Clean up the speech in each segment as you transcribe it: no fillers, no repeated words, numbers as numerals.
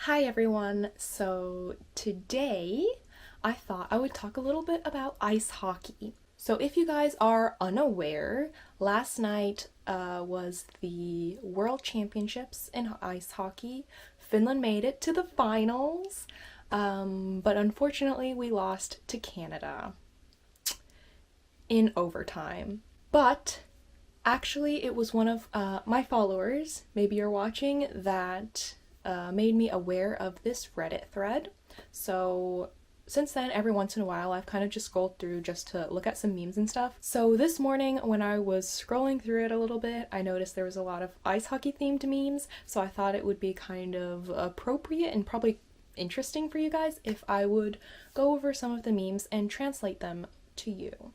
Hi everyone! So today I thought I would talk a little bit about ice hockey. So if you guys are unaware, last night was the World Championships in ice hockey. Finland made it to the finals, but unfortunately we lost to Canada in overtime. But actually it was one of my followers, maybe you're watching, that made me aware of this Reddit thread. So since then, every once in a while, I've kind of just scrolled through just to look at some memes and stuff. So this morning, when I was scrolling through it a little bit, I noticed there was a lot of ice hockey themed memes. So I thought it would be kind of appropriate and probably interesting for you guys if I would go over some of the memes and translate them to you.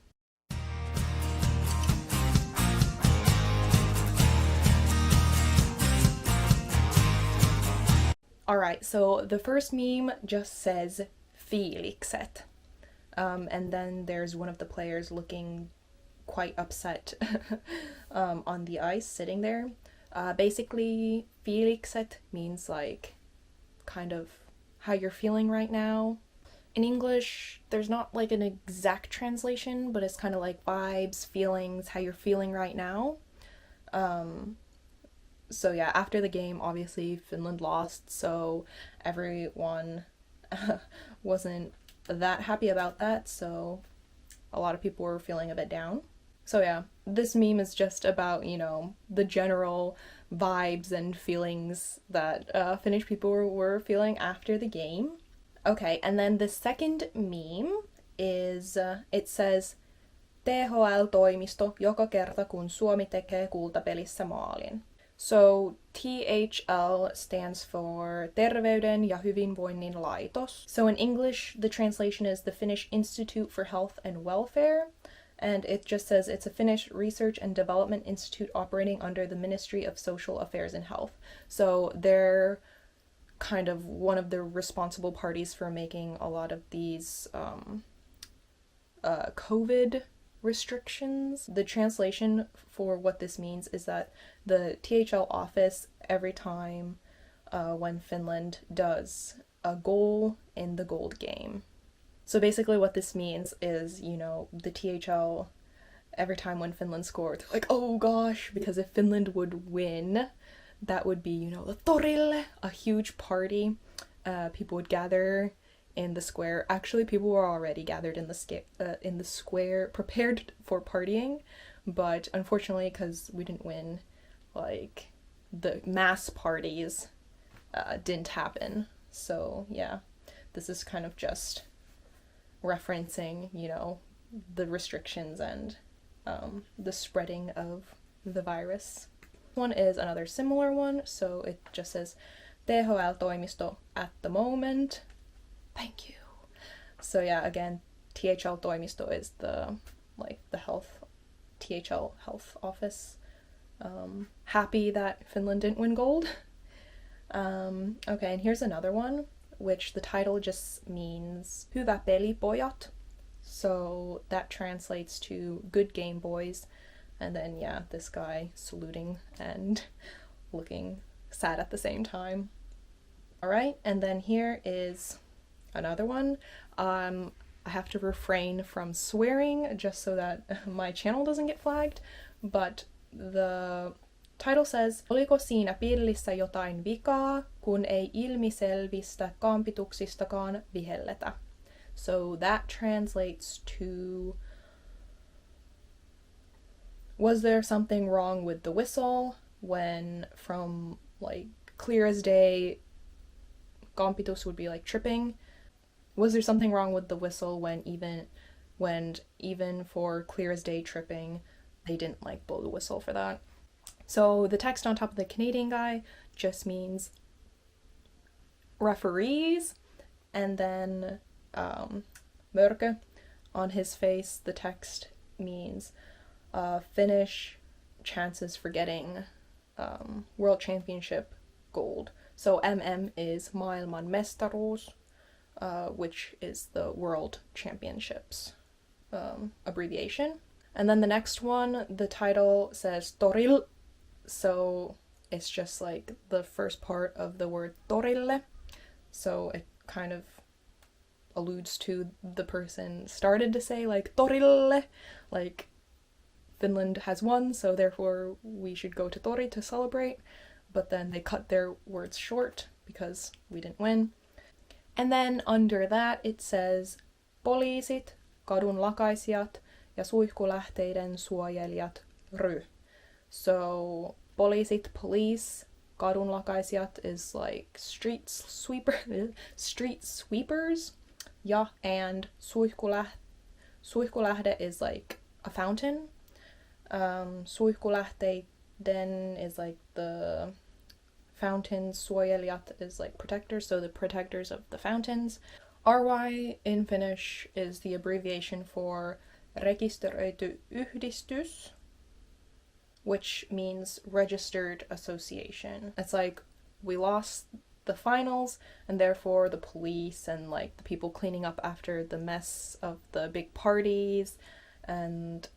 Alright, so the first meme just says fiilikset. And then there's one of the players looking quite upset on the ice, sitting there. Basically, fiilikset means like kind of how you're feeling right now. In English, there's not like an exact translation, but it's kind of like vibes, feelings, how you're feeling right now. So yeah, after the game, obviously Finland lost, so everyone wasn't that happy about that, so a lot of people were feeling a bit down. So yeah, this meme is just about, the general vibes and feelings that Finnish people were feeling after the game. Okay, and then the second meme is, it says, THL-toimisto joka kerta kun Suomi tekee kultapelissä maalin. So THL stands for Terveyden ja hyvinvoinnin laitos. So in English, the translation is the Finnish Institute for Health and Welfare, and it just says it's a Finnish research and development institute operating under the Ministry of Social Affairs and Health. So they're kind of one of the responsible parties for making a lot of these COVID restrictions. The translation for what this means is that the THL office, every time when Finland does a goal in the gold game. So basically what this means is, the THL, every time when Finland scored, like, oh gosh, because if Finland would win, that would be, the torille, a huge party. People would gather in the square. Actually, people were already gathered in the square, prepared for partying, but unfortunately, because we didn't win, like, the mass parties didn't happen. So yeah, this is kind of just referencing, the restrictions and the spreading of the virus. One is another similar one, so it just says THL-toimisto at the moment. Thank you. So yeah, again, THL-toimisto is the health, THL health office. Happy that Finland didn't win gold. Okay, and here's another one, which the title just means Hyvä peli pojat. So that translates to good game boys. And then yeah, this guy saluting and looking sad at the same time. Alright, and then here is another one. I have to refrain from swearing just so that my channel doesn't get flagged, but the title says, Oliko siinä pillissä jotain vikaa, kun ei ilmiselvistä kampituksistakaan vihelletä? So that translates to, was there something wrong with the whistle when from like clear as day, kampitus would be like tripping. Was there something wrong with the whistle when even for clear as day tripping, they didn't like blow the whistle for that? So the text on top of the Canadian guy just means referees, and then mörkö on his face, the text means Finnish chances for getting World Championship gold. So MM is maailmanmestaruus, which is the World Championships abbreviation. And then the next one, the title says toril, so it's just like the first part of the word torille. So it kind of alludes to the person started to say like torille, like Finland has won, so therefore we should go to Tori to celebrate. But then they cut their words short because we didn't win. And then under that it says poliisit, kadunlakaisijat ja suihkulähteiden suojelijat ry. So poliisit, police, kadunlakaisijat is like street sweepers. Ja, and suihkulähde is like a fountain. Suihkulähteiden is like the fountains, suojelijat is like protectors, so the protectors of the fountains. RY in Finnish is the abbreviation for rekisteröity yhdistys, which means registered association. It's like we lost the finals and therefore the police and like the people cleaning up after the mess of the big parties, and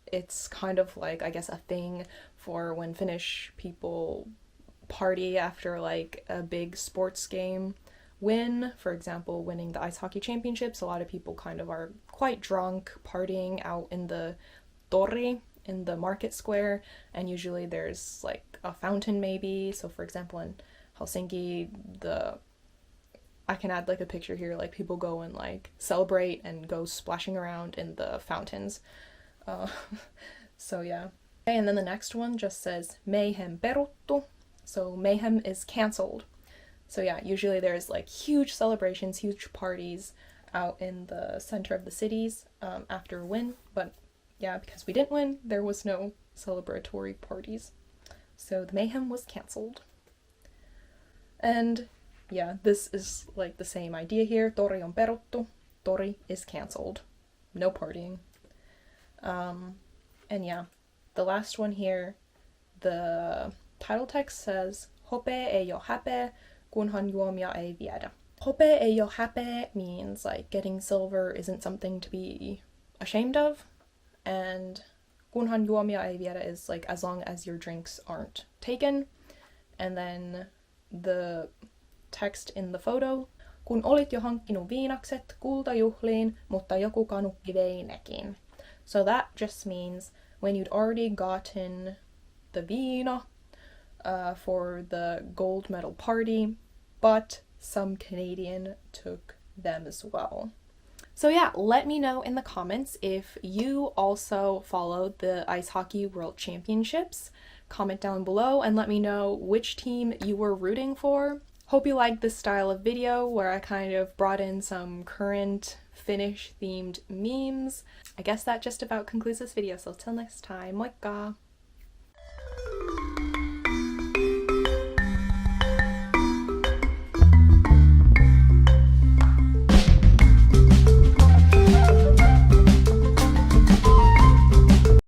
it's kind of like, I guess, a thing for when Finnish people party after like a big sports game win. For example, winning the ice hockey championships, a lot of people kind of are quite drunk, partying out in the tori, in the market square, and usually there's like a fountain maybe. So for example, in Helsinki, I can add like a picture here, like people go and like celebrate and go splashing around in the fountains. So yeah. Okay, and then the next one just says mayhem peruttu. So mayhem is cancelled. So yeah, usually there's like huge celebrations, huge parties out in the center of the cities after a win. But yeah, because we didn't win, there was no celebratory parties. So the mayhem was cancelled. And yeah, this is like the same idea here. Tori on peruttu. Tori is cancelled. No partying. And yeah, the last one here, the title text says hope ei oo häpeä, kunhan juomia ei viedä. Hope ei oo häpeä means like getting silver isn't something to be ashamed of, and kunhan juomia ei viedä is like as long as your drinks aren't taken. And then the text in the photo, kun olit jo hankkinut viinakset kultajuhliin, mutta joku kanukki vei nekin. So that just means when you'd already gotten the viina for the gold medal party, but some Canadian took them as well. So yeah, let me know in the comments if you also followed the Ice Hockey World Championships. Comment down below and let me know which team you were rooting for. Hope you liked this style of video where I kind of brought in some current Finnish themed memes. I guess that just about concludes this video, so till next time, moikka!